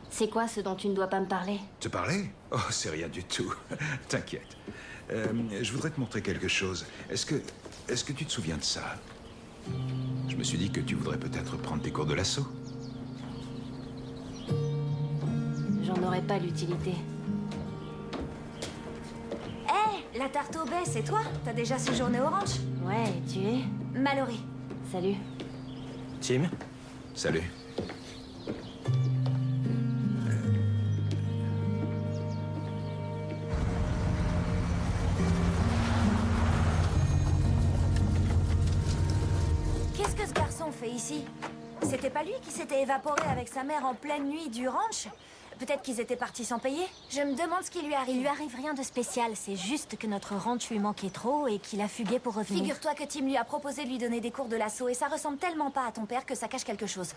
C'est quoi ce dont tu ne dois pas me parler? Te parler? Oh, c'est rien du tout. T'inquiète. Je voudrais te montrer quelque chose. Est-ce que tu te souviens de ça? Je me suis dit que tu voudrais peut-être prendre tes cours de l'assaut. J'en aurais pas l'utilité. Hé, la tarte au lait, c'est toi? T'as déjà séjourné au ranch? Ouais, et tu es? Mallory. Salut. Tim? Salut. Qu'est-ce que ce garçon fait ici? C'était pas lui qui s'était évaporé avec sa mère en pleine nuit du ranch? Peut-être qu'ils étaient partis sans payer? Je me demande ce qui lui arrive. Il lui arrive rien de spécial, c'est juste que notre ranch lui manquait trop et qu'il a fugué pour revenir. Figure-toi que Tim lui a proposé de lui donner des cours de l'assaut et ça ressemble tellement pas à ton père que ça cache quelque chose.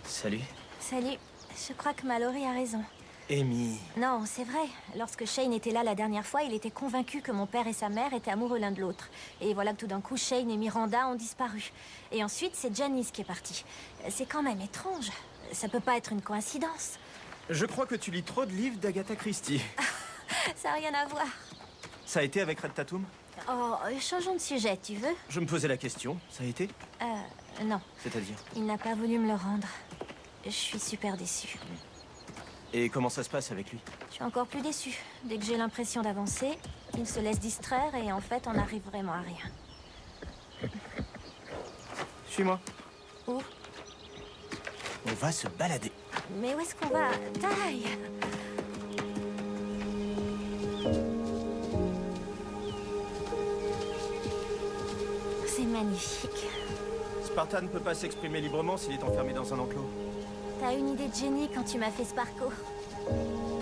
Salut. Salut. Je crois que Mallory a raison. Amy. Non, c'est vrai. Lorsque Shane était là la dernière fois, il était convaincu que mon père et sa mère étaient amoureux l'un de l'autre. Et voilà que tout d'un coup, Shane et Miranda ont disparu. Et ensuite, c'est Janice qui est partie. C'est quand même étrange. Ça peut pas être une coïncidence. Je crois que tu lis trop de livres d'Agatha Christie. Ça n'a rien à voir. Ça a été avec Red Tatum? Oh, changeons de sujet, tu veux? Je me posais la question. Ça a été? Non. C'est-à-dire? Il n'a pas voulu me le rendre. Je suis super déçue. Et comment ça se passe avec lui? Je suis encore plus déçue. Dès que j'ai l'impression d'avancer, il se laisse distraire et en fait, on n'arrive vraiment à rien. Suis-moi. Où? On va se balader. Mais où est-ce qu'on va? Taille! C'est magnifique. Spartan ne peut pas s'exprimer librement s'il est enfermé dans un enclos. T'as une idée de génie quand tu m'as fait ce parcours.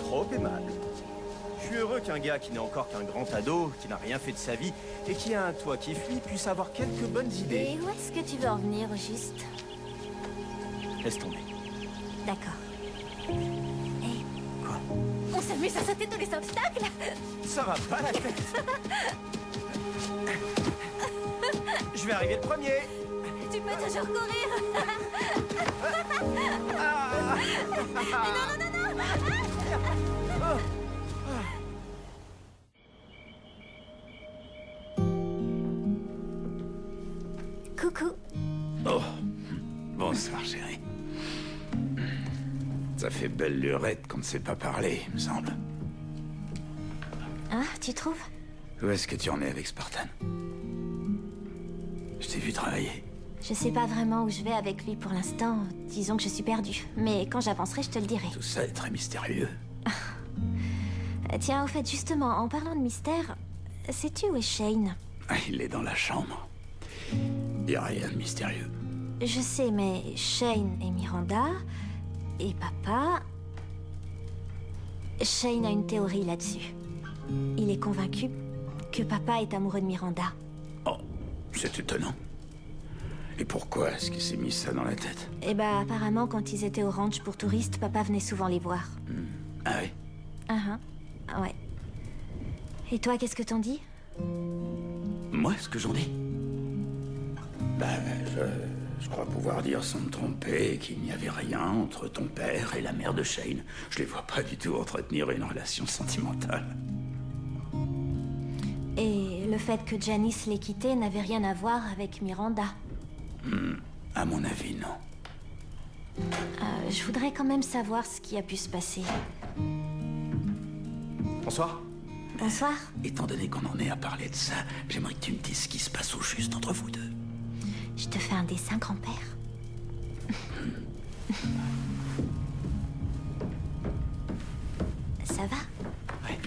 Trop aimable. Je suis heureux qu'un gars qui n'est encore qu'un grand ado, qui n'a rien fait de sa vie, et qui a un toit qui fuit, puisse avoir quelques bonnes idées. Et où est-ce que tu veux en venir, au juste? Laisse tomber. D'accord. Hé, Quoi? on s'amuse à sauter tous les obstacles? Ça va pas la tête. Je vais arriver le premier. Tu peux toujours courir. Coucou. Oh, bonsoir chérie. Ça fait belle lurette qu'on ne sait pas parler, il me semble. Hein, tu trouves? Où est-ce que tu en es avec Spartan? Je t'ai vu travailler. Je sais pas vraiment où je vais avec lui pour l'instant. Disons que je suis perdue. Mais quand j'avancerai, je te le dirai. Tout ça est très mystérieux. Tiens, au fait, justement, en parlant de mystère, sais-tu où est Shane? Ah, il est dans la chambre. Y a rien de mystérieux. Je sais, mais Shane et Miranda et papa... Shane a une théorie là-dessus. Il est convaincu que papa est amoureux de Miranda. Oh, c'est étonnant. Et pourquoi est-ce qu'il s'est mis ça dans la tête? Eh bah, apparemment, quand ils étaient au ranch pour touristes, papa venait souvent les voir. Ah oui? Ouais. Et toi, qu'est-ce que t'en dis? Moi, ce que j'en dis? Je crois pouvoir dire sans me tromper qu'il n'y avait rien entre ton père et la mère de Shane. Je les vois pas du tout entretenir une relation sentimentale. Et le fait que Janice l'ait quitté n'avait rien à voir avec Miranda. À mon avis, non. Je voudrais quand même savoir ce qui a pu se passer. Bonsoir. Bonsoir. Étant donné qu'on en est à parler de ça, j'aimerais que tu me dises ce qui se passe au juste entre vous deux. Je te fais un dessin, grand-père. Ça va? Ouais.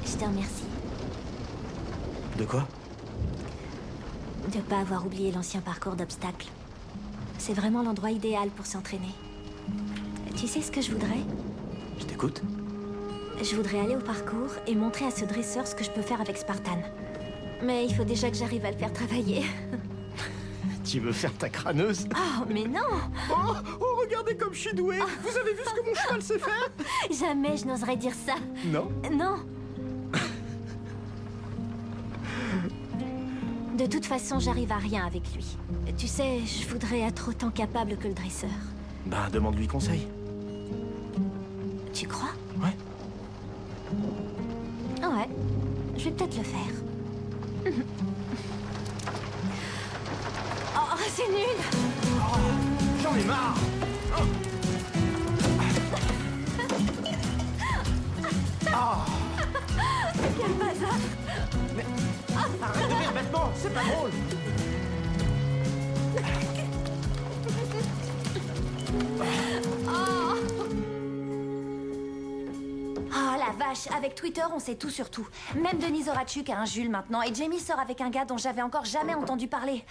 Je te remercie De quoi? de ne pas avoir oublié l'ancien parcours d'obstacles. C'est vraiment l'endroit idéal pour s'entraîner. Tu sais ce que je voudrais? Je t'écoute. Je voudrais aller au parcours et montrer à ce dresseur ce que je peux faire avec Spartan. Mais il faut déjà que j'arrive à le faire travailler. Tu veux faire ta crâneuse? Oh, mais non! Oh, regardez comme je suis doué! Vous avez vu ce que mon cheval sait faire? Jamais je n'oserais dire ça. Non? Non. De toute façon, j'arrive à rien avec lui. Tu sais, je voudrais être autant capable que le dresseur. Ben, demande-lui conseil. Tu crois? Ouais. Ah ouais, je vais peut-être le faire. Oh, c'est nul! J'en ai marre. Quel bazar! Arrête de rire bêtement, c'est pas drôle. Oh la vache, avec Twitter, on sait tout sur tout. Même Denise Horatchuk a un Jules maintenant, et Jamie sort avec un gars dont j'avais encore jamais entendu parler.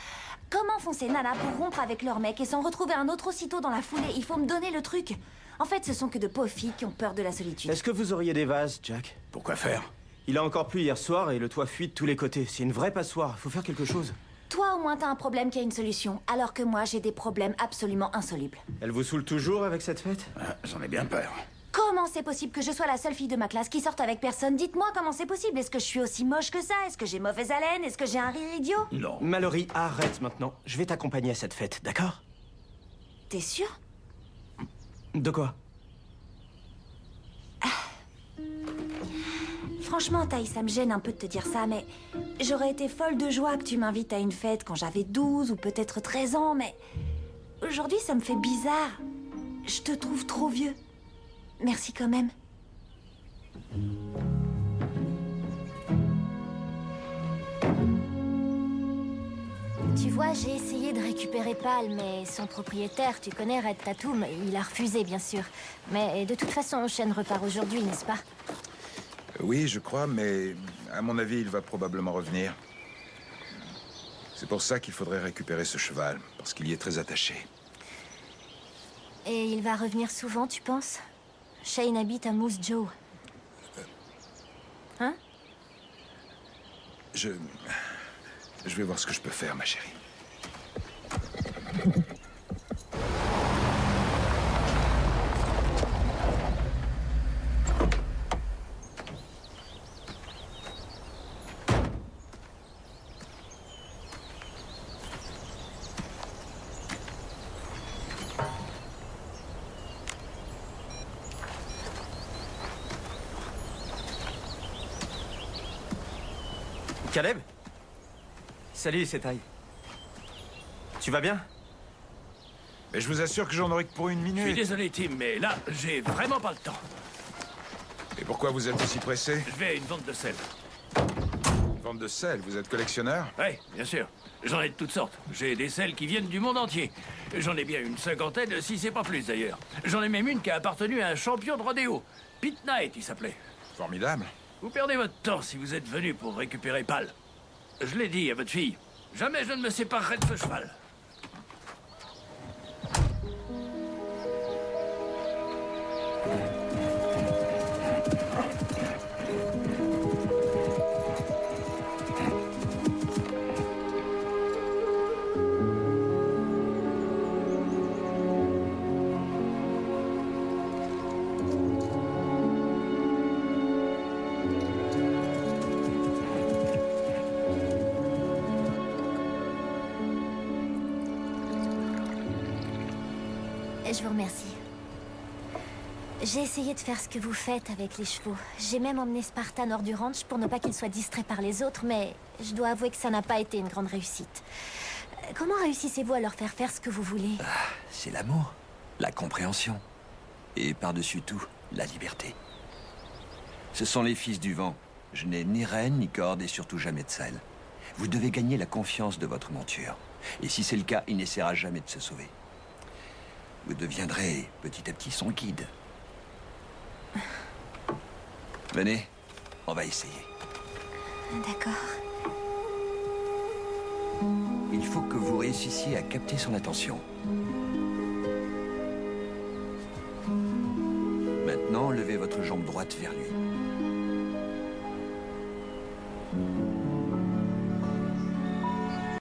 Comment font ces nanas pour rompre avec leur mec et s'en retrouver un autre aussitôt dans la foulée? Il faut me donner le truc. En fait, ce sont que de pauvres filles qui ont peur de la solitude. Est-ce que vous auriez des vases, Jack? Pourquoi faire? Il a encore plu hier soir et le toit fuit de tous les côtés. C'est une vraie passoire, faut faire quelque chose. Toi, au moins, t'as un problème qui a une solution, alors que moi, j'ai des problèmes absolument insolubles. Elle vous saoule toujours avec cette fête? Ah, j'en ai bien peur. Comment c'est possible que je sois la seule fille de ma classe qui sorte avec personne? Dites-moi comment c'est possible. Est-ce que je suis aussi moche que ça? Est-ce que j'ai mauvaise haleine? Est-ce que j'ai un rire idiot? Non. Mallory, arrête maintenant. Je vais t'accompagner à cette fête, d'accord? T'es sûr? De quoi? Franchement, Taï, ça me gêne un peu de te dire ça, mais j'aurais été folle de joie que tu m'invites à une fête quand j'avais 12 ou peut-être 13 ans, mais aujourd'hui, ça me fait bizarre. Je te trouve trop vieux. Merci quand même. Tu vois, j'ai essayé de récupérer Pal, mais son propriétaire, tu connais Red Tatum, il a refusé, bien sûr. Mais de toute façon, Shane repart aujourd'hui, n'est-ce pas? Oui, je crois, mais à mon avis, il va probablement revenir. C'est pour ça qu'il faudrait récupérer ce cheval, parce qu'il y est très attaché. Et il va revenir souvent, tu penses? Shane habite à Moose Jaw. Hein? Je vais voir ce que je peux faire, ma chérie. Caleb? Salut, c'est Taï. Tu vas bien? Mais je vous assure que j'en aurai que pour une Je suis minute. désolé, Tim, mais là, j'ai vraiment pas le temps. Et pourquoi vous êtes aussi pressé? Je vais à une vente de sel. Vente de sel, vous êtes collectionneur? Oui, bien sûr. J'en ai de toutes sortes. J'ai des sels qui viennent du monde entier. J'en ai bien une cinquantaine, si c'est pas plus d'ailleurs. J'en ai même une qui a appartenu à un champion de rodéo. Pete Knight, il s'appelait. Formidable. Vous perdez votre temps si vous êtes venu pour récupérer Pal. Je l'ai dit à votre fille. Jamais je ne me séparerai de ce cheval. Je vous remercie. J'ai essayé de faire ce que vous faites avec les chevaux. J'ai même emmené Spartan hors du ranch pour ne pas qu'il soit distrait par les autres, mais je dois avouer que ça n'a pas été une grande réussite. Comment réussissez-vous à leur faire faire ce que vous voulez? C'est l'amour, la compréhension. Et par-dessus tout, la liberté. Ce sont les fils du vent. Je n'ai ni rêne, ni corde et surtout jamais de selle. Vous devez gagner la confiance de votre monture. Et si c'est le cas, il n'essaiera jamais de se sauver. Vous deviendrez petit à petit son guide. Venez, on va essayer. D'accord. Il faut que vous réussissiez à capter son attention. Maintenant, levez votre jambe droite vers lui.